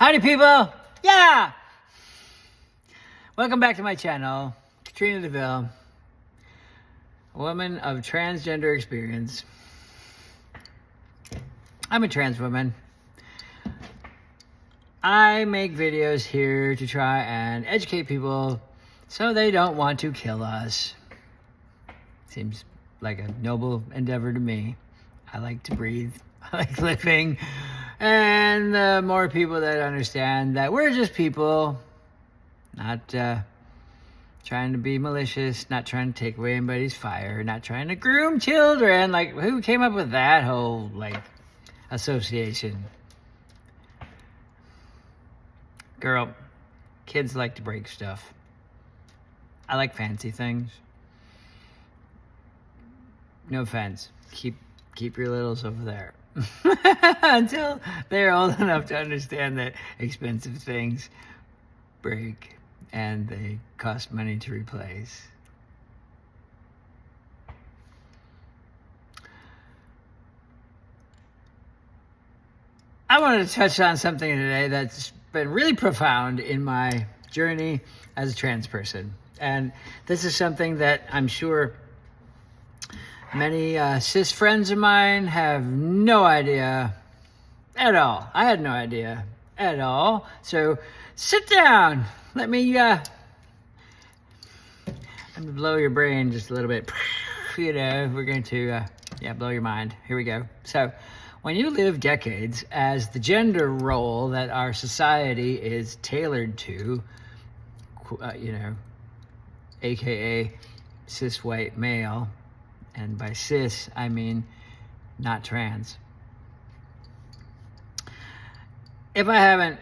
Howdy people! Yeah! Welcome back to my channel. Katrina DeVille, a woman of transgender experience. I'm a trans woman. I make videos here to try and educate people so they don't want to kill us. Seems like a noble endeavor to me. I like to breathe. I like living. And the more people that understand that we're just people, not trying to be malicious, not trying to take away anybody's fire, not trying to groom children. Like, who came up with that whole, association? Girl, kids like to break stuff. I like fancy things. No offense. Keep your littles over there. Until they're old enough to understand that expensive things break and they cost money to replace. I wanted to touch on something today that's been really profound in my journey as a trans person. And this is something that I'm sure many cis friends of mine have no idea at all. I had no idea at all. So sit down. Let me blow your brain just a little bit. You know, we're going to blow your mind. Here we go. So when you live decades as the gender role that our society is tailored to, aka cis white male, and by cis, I mean not trans. If I haven't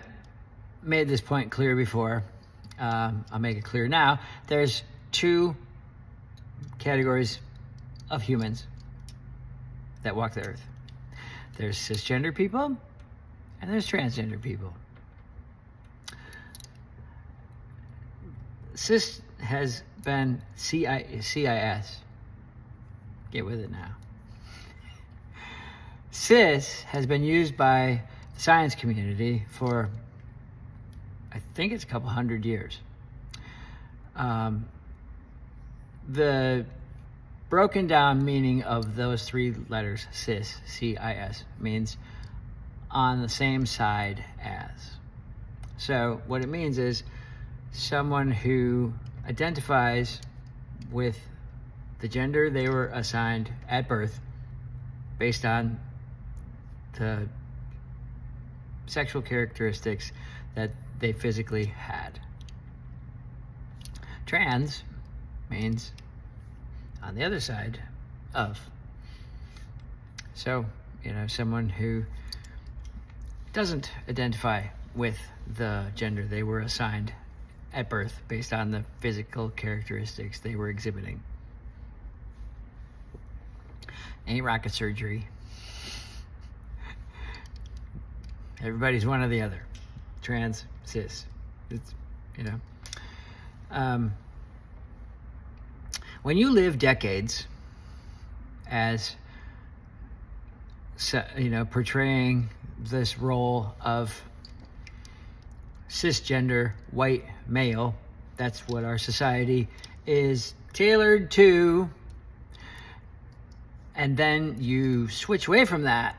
made this point clear before, I'll make it clear now. There's two categories of humans that walk the earth. There's cisgender people, and there's transgender people. Cis has been CIS. Get with it now. Cis has been used by the science community for, I think it's a couple hundred years. The broken down meaning of those three letters, cis, C-I-S, means on the same side as. So what it means is someone who identifies with the gender they were assigned at birth based on the sexual characteristics that they physically had. Trans means on the other side of. So, someone who doesn't identify with the gender they were assigned at birth based on the physical characteristics they were exhibiting. Ain't rocket surgery. Everybody's one or the other. Trans, cis. It's, when you live decades as, portraying this role of cisgender white male, that's what our society is tailored to, and then you switch away from that,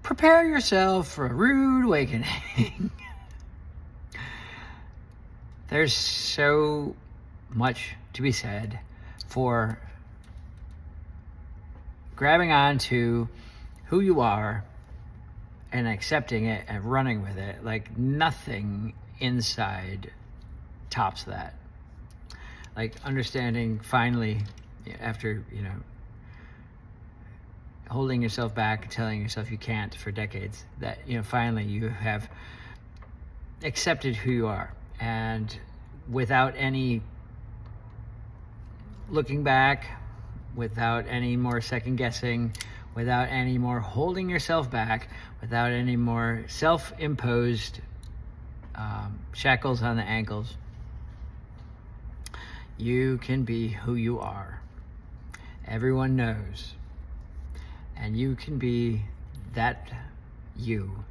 prepare yourself for a rude awakening. There's so much to be said for grabbing on to who you are and accepting it and running with it. Like nothing inside tops that. Like understanding finally, after, holding yourself back, telling yourself you can't for decades, that, finally you have accepted who you are. And without any looking back, without any more second guessing, without any more holding yourself back, without any more self-imposed shackles on the ankles, you can be who you are. Everyone knows. And you can be that you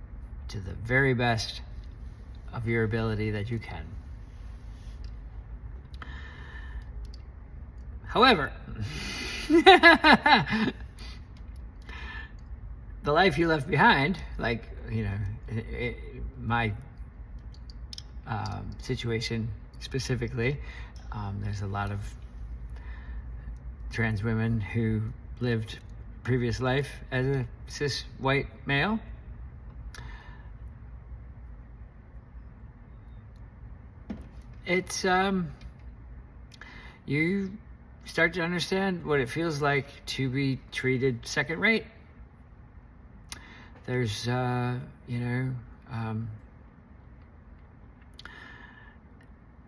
to the very best of your ability that you can. However, the life you left behind, like, my situation specifically, there's a lot of trans women who lived previous life as a cis white male. It's you start to understand what it feels like to be treated second rate. There's and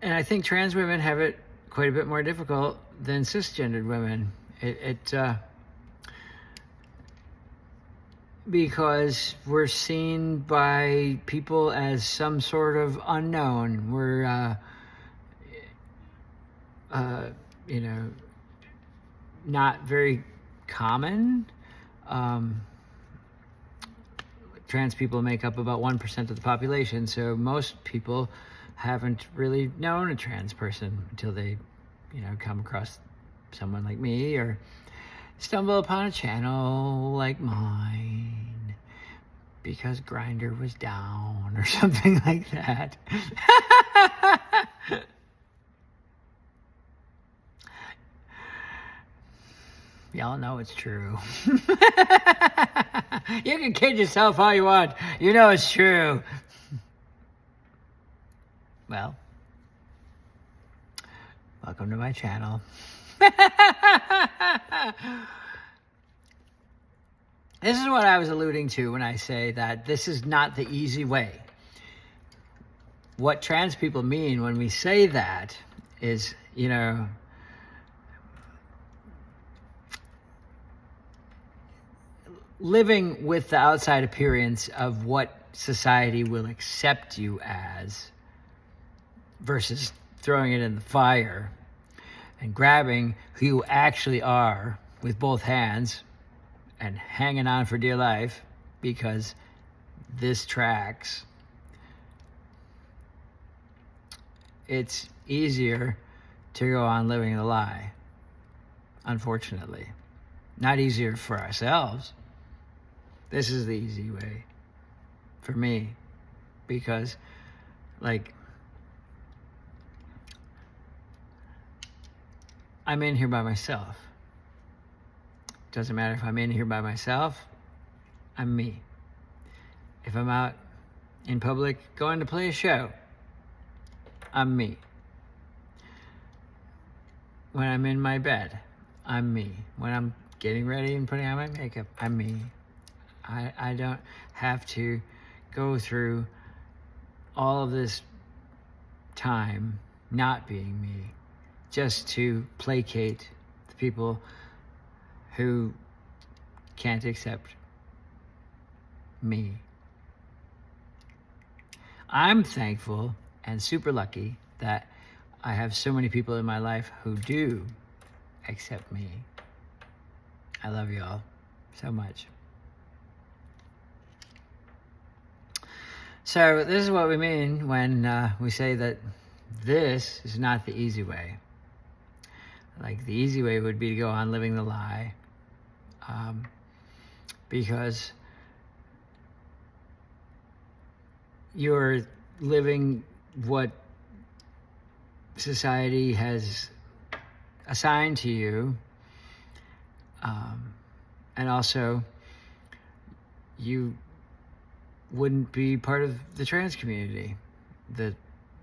I think trans women have it quite a bit more difficult than cisgendered women. Because we're seen by people as some sort of unknown. We're, not very common. Trans people make up about 1% of the population, so most people haven't really known a trans person until they, come across someone like me or stumble upon a channel like mine because Grindr was down or something like that. Y'all know it's true. You can kid yourself all you want. You know it's true. Well, welcome to my channel. This is what I was alluding to when I say that this is not the easy way. What trans people mean when we say that is, living with the outside appearance of what society will accept you as versus throwing it in the fire and grabbing who you actually are with both hands and hanging on for dear life because this tracks. It's easier to go on living the lie, unfortunately. Not easier for ourselves. This is the easy way for me because, I'm in here by myself. Doesn't matter if I'm in here by myself, I'm me. If I'm out in public going to play a show, I'm me. When I'm in my bed, I'm me. When I'm getting ready and putting on my makeup, I'm me. I don't have to go through all of this time not being me just to placate the people who can't accept me. I'm thankful and super lucky that I have so many people in my life who do accept me. I love you all so much. So this is what we mean when we say that this is not the easy way. Like, the easy way would be to go on living the lie, because you're living what society has assigned to you, and also you wouldn't be part of the trans community, the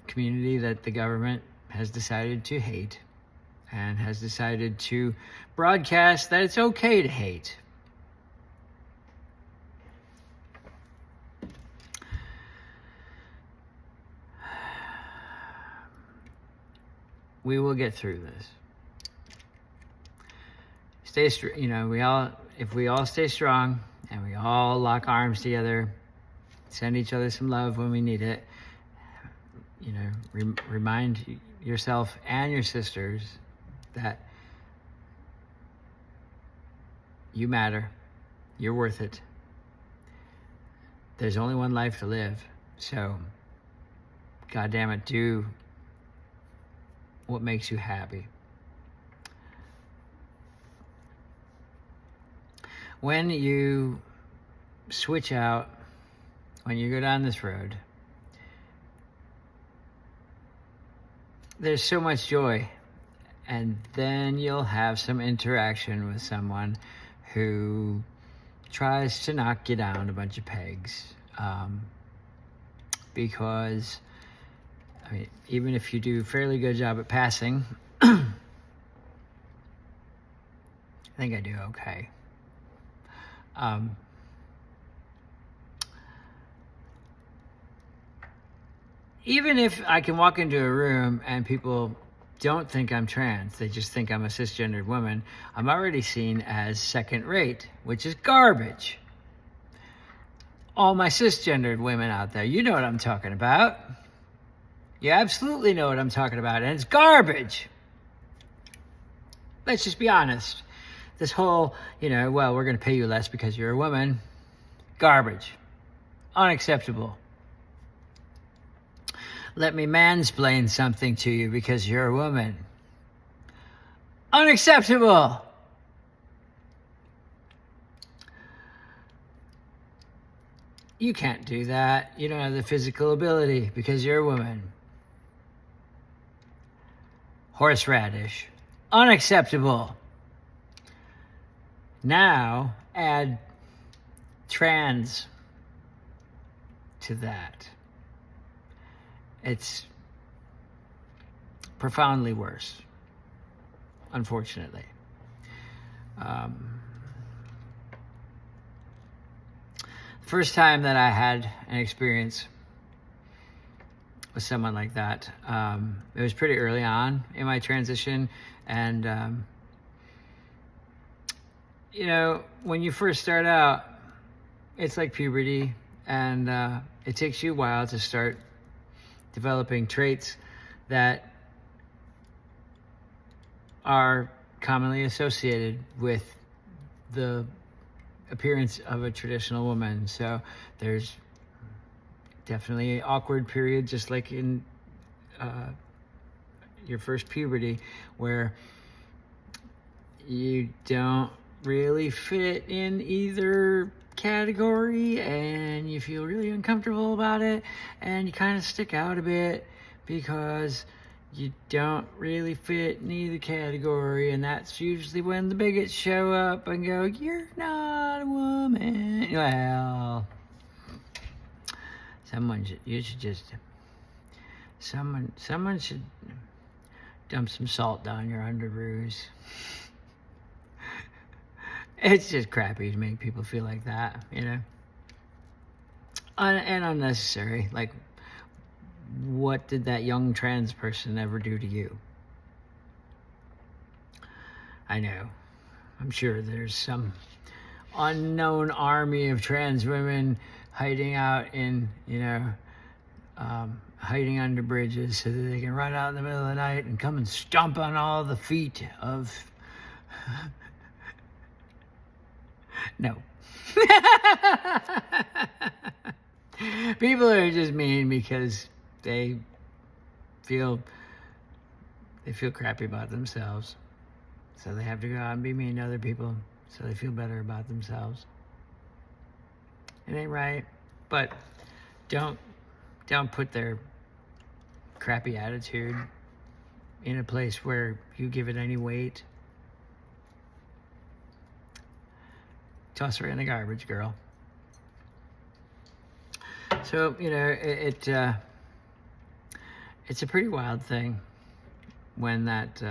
community that the government has decided to hate and has decided to broadcast that it's okay to hate. We will get through this. If we all stay strong and we all lock arms together, send each other some love when we need it, remind yourself and your sisters that you matter You're worth it. There's only one life to live. So, God damn it, do what makes you happy. When you switch out, when you go down this road, there's so much joy. And then you'll have some interaction with someone who tries to knock you down a bunch of pegs. Because, I mean, even if you do a fairly good job at passing, I think I do okay. Even if I can walk into a room and people don't think I'm trans, they just think I'm a cisgendered woman, I'm already seen as second rate, which is garbage. All my cisgendered women out there, you know what I'm talking about. You absolutely know what I'm talking about, and it's garbage. Let's just be honest. This whole, well, we're going to pay you less because you're a woman, garbage. Unacceptable. Let me mansplain something to you because you're a woman. Unacceptable. You can't do that. You don't have the physical ability because you're a woman. Horseradish. Unacceptable. Now add trans to that. It's profoundly worse, unfortunately. First time that I had an experience with someone like that, it was pretty early on in my transition, and when you first start out, it's like puberty, and it takes you a while to start developing traits that are commonly associated with the appearance of a traditional woman. So there's definitely an awkward period, just like in your first puberty, where you don't really fit in either category and you feel really uncomfortable about it, and you kind of stick out a bit because you don't really fit in either category, and that's usually when the bigots show up and go, "You're not a woman." Well, someone should dump some salt down your underoos. It's just crappy to make people feel like that, and unnecessary. Like, what did that young trans person ever do to you? I know. I'm sure there's some unknown army of trans women hiding out in, hiding under bridges so that they can run out in the middle of the night and come and stomp on all the feet of... No. People are just mean because they feel crappy about themselves. So they have to go out and be mean to other people so they feel better about themselves. It ain't right. But don't put their crappy attitude in a place where you give it any weight. Toss her in the garbage, girl. So, it's a pretty wild thing when that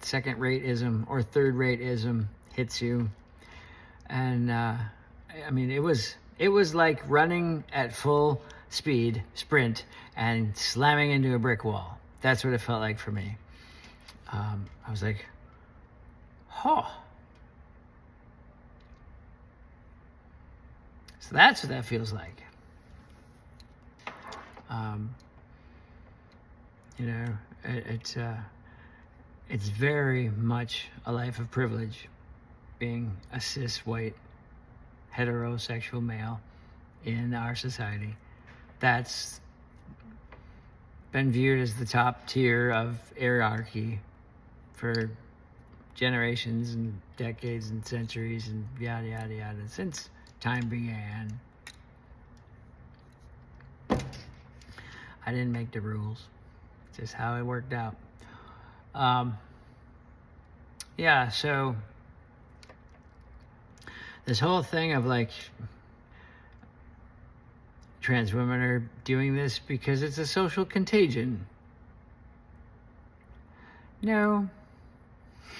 second-rateism or third-rateism hits you. And, it was like running at full speed, sprint, and slamming into a brick wall. That's what it felt like for me. I was like, oh. So that's what that feels like. It's very much a life of privilege being a cis white heterosexual male in our society. That's been viewed as the top tier of hierarchy for generations and decades and centuries and yada yada yada since time began. I didn't make the rules. It's just how it worked out. Yeah, so this whole thing of like trans women are doing this because it's a social contagion. No.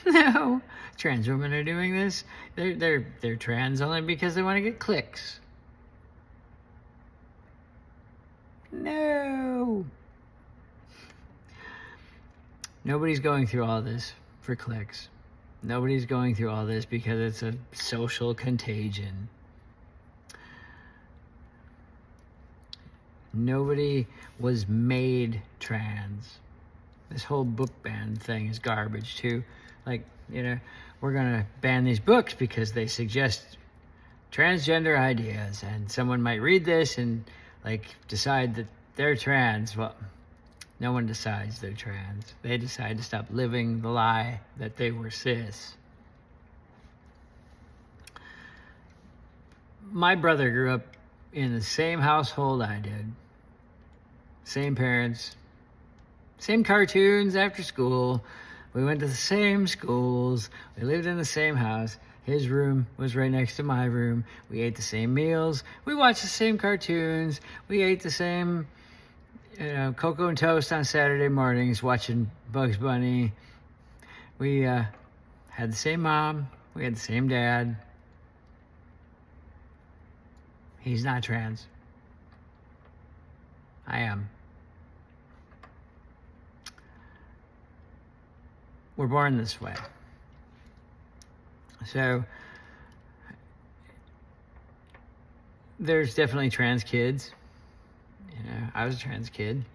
No. Trans women are doing this. They're trans only because they want to get clicks. No. Nobody's going through all this for clicks. Nobody's going through all this because it's a social contagion. Nobody was made trans. This whole book ban thing is garbage too. Like, you know, we're gonna ban these books because they suggest transgender ideas, and someone might read this and like decide that they're trans. Well, no one decides they're trans. They decide to stop living the lie that they were cis. My brother grew up in the same household I did. Same parents, same cartoons after school. We went to the same schools. We lived in the same house. His room was right next to my room. We ate the same meals. We watched the same cartoons. We ate the same, cocoa and toast on Saturday mornings, watching Bugs Bunny. We had the same mom. We had the same dad. He's not trans. I am. We're born this way. So there's definitely trans kids. I was a trans kid.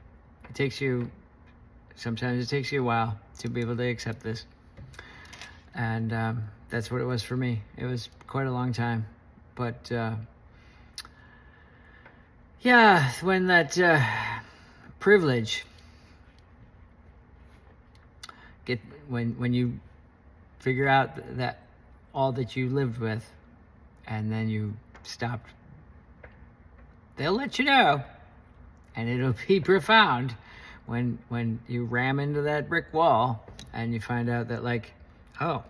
Sometimes it takes you a while to be able to accept this. And that's what it was for me. It was quite a long time. But yeah, when that privilege when you figure out that all that you lived with and then you stopped, they'll let you know, and it'll be profound when you ram into that brick wall and you find out that, like, oh,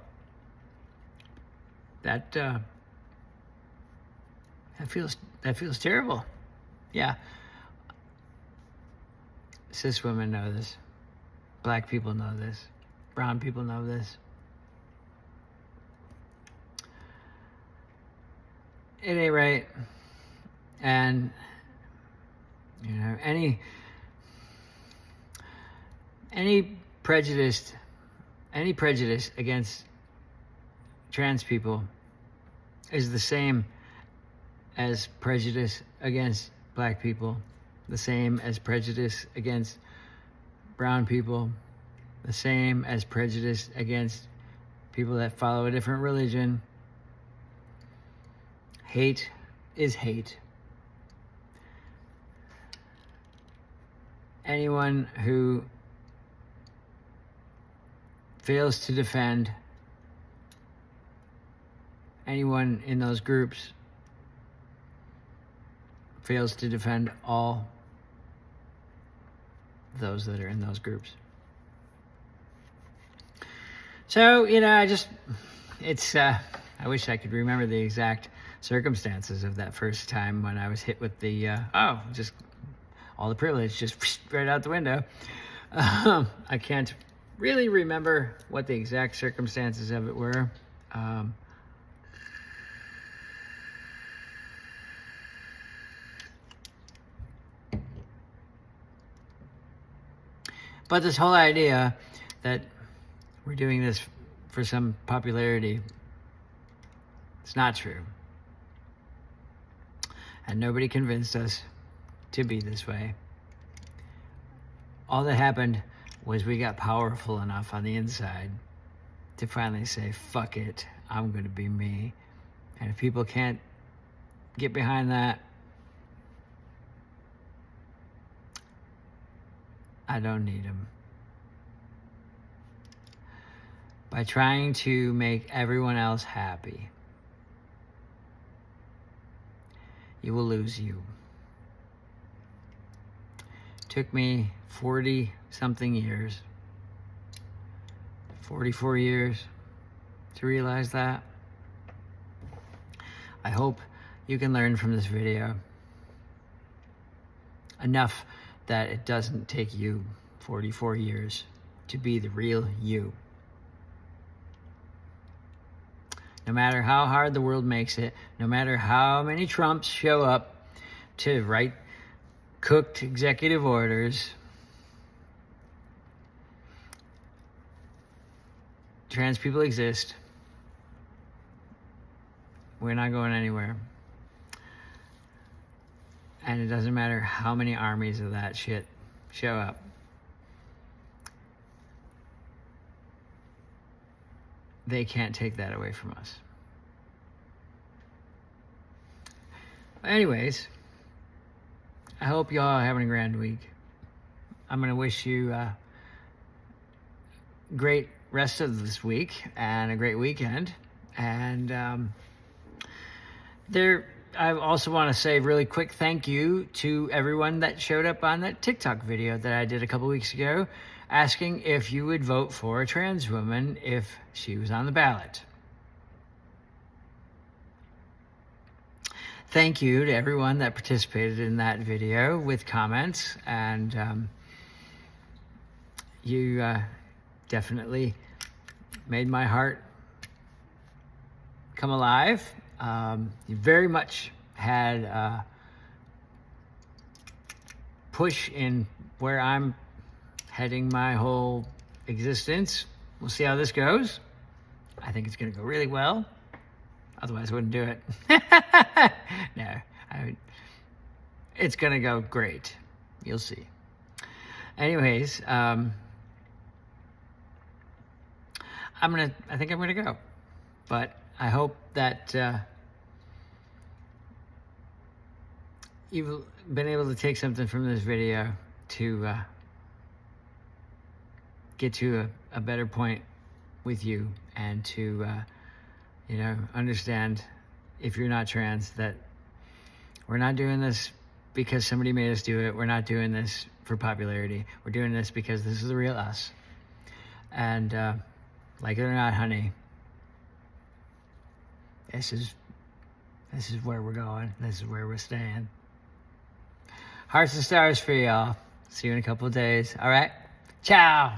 that feels terrible. Yeah, cis women know this. Black people know this. Brown people know this. It ain't right. And, any prejudice against trans people is the same as prejudice against black people, the same as prejudice against brown people, the same as prejudice against people that follow a different religion. Hate is hate. Anyone who fails to defend anyone in those groups fails to defend all those that are in those groups. So, I wish I could remember the exact circumstances of that first time when I was hit with the, just all the privilege just right out the window. I can't really remember what the exact circumstances of it were. But this whole idea that we're doing this for some popularity, it's not true. And nobody convinced us to be this way. All that happened was we got powerful enough on the inside to finally say, fuck it, I'm going to be me. And if people can't get behind that, I don't need them. By trying to make everyone else happy, you will lose you. Took me 40-something years, 44 years to realize that. I hope you can learn from this video enough that it doesn't take you 44 years to be the real you. No matter how hard the world makes it, no matter how many Trumps show up to write cooked executive orders, trans people exist. We're not going anywhere. And it doesn't matter how many armies of that shit show up. They can't take that away from us. Anyways, I hope y'all are having a grand week. I'm going to wish you a great rest of this week and a great weekend. And I also want to say a really quick thank you to everyone that showed up on that TikTok video that I did a couple weeks ago, asking if you would vote for a trans woman if she was on the ballot. Thank you to everyone that participated in that video with comments, and you definitely made my heart come alive. You very much had a push in where I'm heading my whole existence. We'll see how this goes. I think it's going to go really well. Otherwise, I wouldn't do it. No, it's going to go great. You'll see. Anyways, I think I'm going to go. But I hope that you've been able to take something from this video to get to a better point with you, and to understand, if you're not trans, that we're not doing this because somebody made us do it. We're not doing this for popularity. We're doing this because this is the real us. And like it or not, honey, this is where we're going. This is where we're staying. Hearts and stars for y'all. See you in a couple of days. All right? Ciao.